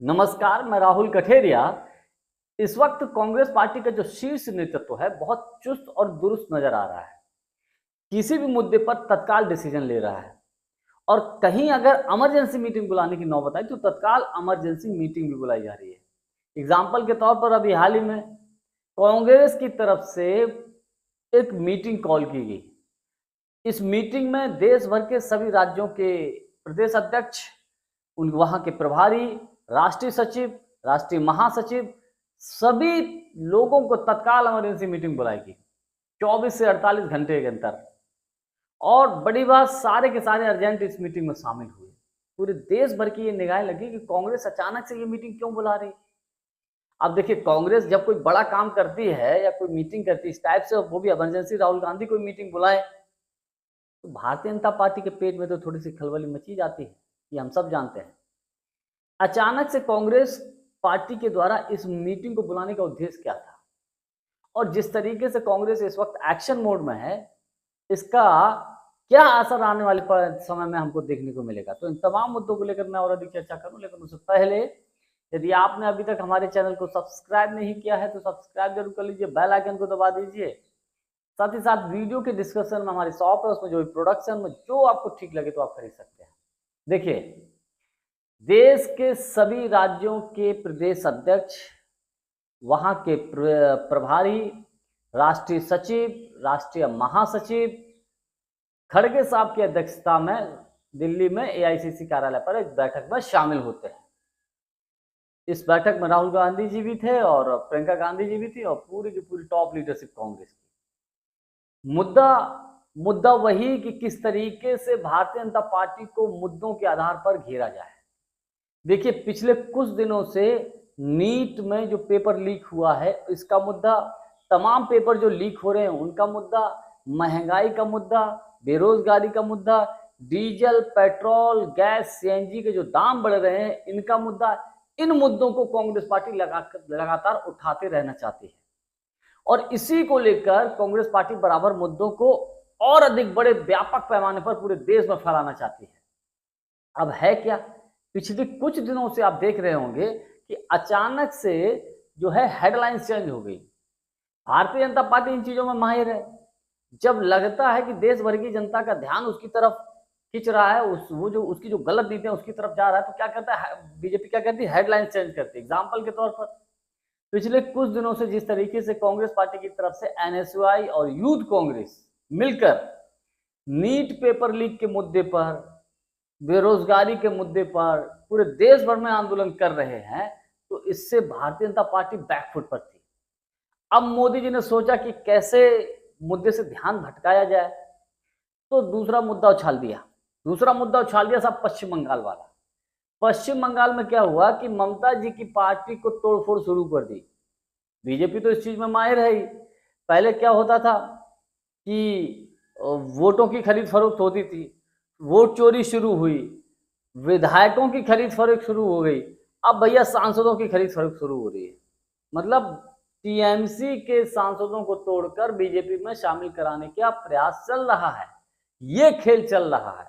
नमस्कार, मैं राहुल कठेरिया। इस वक्त कांग्रेस पार्टी का जो शीर्ष नेतृत्व है बहुत चुस्त और दुरुस्त नजर आ रहा है। किसी भी मुद्दे पर तत्काल डिसीजन ले रहा है और कहीं अगर इमरजेंसी मीटिंग बुलाने की नौबत आई तो तत्काल इमरजेंसी मीटिंग भी बुलाई जा रही है। एग्जाम्पल के तौर पर अभी हाल ही में कांग्रेस की तरफ से एक मीटिंग कॉल की गई। इस मीटिंग में देश भर के सभी राज्यों के प्रदेश अध्यक्ष, उन वहां के प्रभारी, राष्ट्रीय सचिव, राष्ट्रीय महासचिव, सभी लोगों को तत्काल इमरजेंसी मीटिंग बुलाएगी 24 से 48 घंटे के अंदर। और बड़ी बात, सारे के सारे अर्जेंट इस मीटिंग में शामिल हुए। पूरे देश भर की ये निगाहें लगी कि कांग्रेस अचानक से ये मीटिंग क्यों बुला रही। अब देखिए, कांग्रेस जब कोई बड़ा काम करती है या कोई मीटिंग करती है इस टाइप से, वो भी इमरजेंसी, राहुल गांधी कोई मीटिंग बुलाए, तो भारतीय जनता पार्टी के पेट में तो थोड़ी सी खलबली मची जाती है, ये हम सब जानते हैं। अचानक से कांग्रेस पार्टी के द्वारा इस मीटिंग को बुलाने का उद्देश्य क्या था और जिस तरीके से कांग्रेस इस वक्त एक्शन मोड में है, इसका क्या असर आने वाले समय में हमको देखने को मिलेगा। तो इन तमाम मुद्दों को लेकर मैं और अधिक चर्चा करूं, लेकिन उससे पहले यदि आपने अभी तक हमारे चैनल को सब्सक्राइब नहीं किया है तो सब्सक्राइब जरूर कर लीजिए, बेल आइकन को दबा दीजिए। साथ ही साथ वीडियो के डिस्क्रिप्शन में हमारी शॉप है, उसमें जो भी प्रोडक्शन में जो आपको ठीक लगे तो आप खरीद सकते हैं। देखिए, देश के सभी राज्यों के प्रदेश अध्यक्ष, वहां के प्रभारी, राष्ट्रीय सचिव, राष्ट्रीय महासचिव खड़गे साहब की अध्यक्षता में दिल्ली में एआईसीसी कार्यालय पर एक बैठक में शामिल होते हैं। इस बैठक में राहुल गांधी जी भी थे और प्रियंका गांधी जी भी थी और पूरी की पूरी टॉप लीडरशिप कांग्रेस की। मुद्दा वही कि किस तरीके से भारतीय जनता पार्टी को मुद्दों के आधार पर घेरा जाए। देखिए, पिछले कुछ दिनों से नीट में जो पेपर लीक हुआ है इसका मुद्दा, तमाम पेपर जो लीक हो रहे हैं उनका मुद्दा, महंगाई का मुद्दा, बेरोजगारी का मुद्दा, डीजल, पेट्रोल, गैस, सीएनजी के जो दाम बढ़ रहे हैं इनका मुद्दा, इन मुद्दों को कांग्रेस पार्टी लगातार उठाते रहना चाहती है और इसी को लेकर कांग्रेस पार्टी बराबर मुद्दों को और अधिक बड़े व्यापक पैमाने पर पूरे देश में फैलाना चाहती है। अब है क्या, पिछले कुछ दिनों से आप देख रहे होंगे कि अचानक से जो है हेडलाइंस चेंज हो गई। भारतीय जनता पार्टी इन चीजों में माहिर है। जब लगता है कि देश भर की जनता का ध्यान उसकी तरफ खींच रहा है, उसकी जो गलत नीतियां उसकी तरफ जा रहा है, तो क्या करता है बीजेपी, क्या करती है, हेडलाइन चेंज करती है। एग्जाम्पल के तौर पर पिछले कुछ दिनों से जिस तरीके से कांग्रेस पार्टी की तरफ से एनएसयूआई और यूथ कांग्रेस मिलकर नीट पेपर लीक के मुद्दे पर, बेरोजगारी के मुद्दे पर पूरे देश भर में आंदोलन कर रहे हैं, तो इससे भारतीय जनता पार्टी बैकफुट पर थी। अब मोदी जी ने सोचा कि कैसे मुद्दे से ध्यान भटकाया जाए, तो दूसरा मुद्दा उछाल दिया सब पश्चिम बंगाल वाला। पश्चिम बंगाल में क्या हुआ कि ममता जी की पार्टी को तोड़फोड़ शुरू कर दी। बीजेपी तो इस चीज में माहिर है ही। पहले क्या होता था कि वोटों की खरीद फरोख्त होती थी, वोट चोरी शुरू हुई, विधायकों की खरीद फरोख्त शुरू हो गई, अब भैया सांसदों की खरीद फरोख्त शुरू हो रही है। मतलब टीएमसी के सांसदों को तोड़कर बीजेपी में शामिल कराने का प्रयास चल रहा है, ये खेल चल रहा है।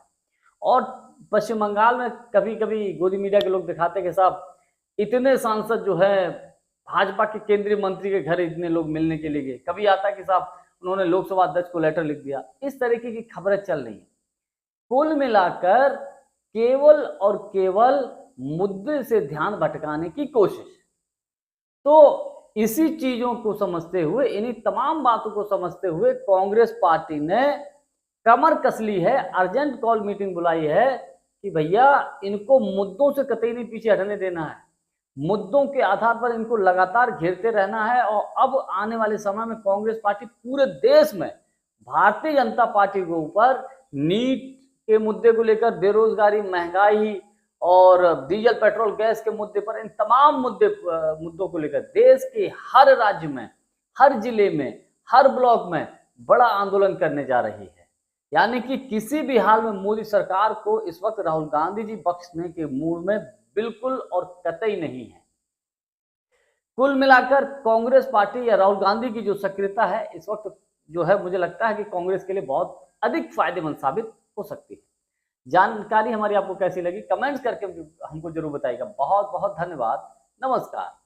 और पश्चिम बंगाल में कभी कभी गोदी मीडिया के लोग दिखाते कि साहब इतने सांसद जो है भाजपा के केंद्रीय मंत्री के घर इतने लोग मिलने के लिए गए, कभी आता कि साहब उन्होंने लोकसभा अध्यक्ष को लेटर लिख दिया। इस तरीके की खबरें चल रही है। कुल मिलाकर केवल और केवल मुद्दे से ध्यान भटकाने की कोशिश। तो इसी चीजों को समझते हुए, इन्हीं तमाम बातों को समझते हुए कांग्रेस पार्टी ने कमर कस ली है, अर्जेंट कॉल मीटिंग बुलाई है कि भैया इनको मुद्दों से कतई नहीं पीछे हटने देना है, मुद्दों के आधार पर इनको लगातार घेरते रहना है। और अब आने वाले समय में कांग्रेस पार्टी पूरे देश में भारतीय जनता पार्टी के ऊपर नीट के मुद्दे को लेकर, बेरोजगारी, महंगाई और डीजल, पेट्रोल, गैस के मुद्दे पर, इन तमाम मुद्दों को लेकर देश के हर राज्य में, हर जिले में, हर ब्लॉक में बड़ा आंदोलन करने जा रही है। यानी कि किसी भी हाल में मोदी सरकार को इस वक्त राहुल गांधी जी बख्शने के मूड में बिल्कुल और कतई नहीं है। कुल मिलाकर कांग्रेस पार्टी या राहुल गांधी की जो सक्रियता है इस वक्त जो है, मुझे लगता है कि कांग्रेस के लिए बहुत अधिक फायदेमंद साबित हो सकती है। जानकारी हमारी आपको कैसी लगी कमेंट्स करके हमको जरूर बताइएगा। बहुत बहुत धन्यवाद। नमस्कार।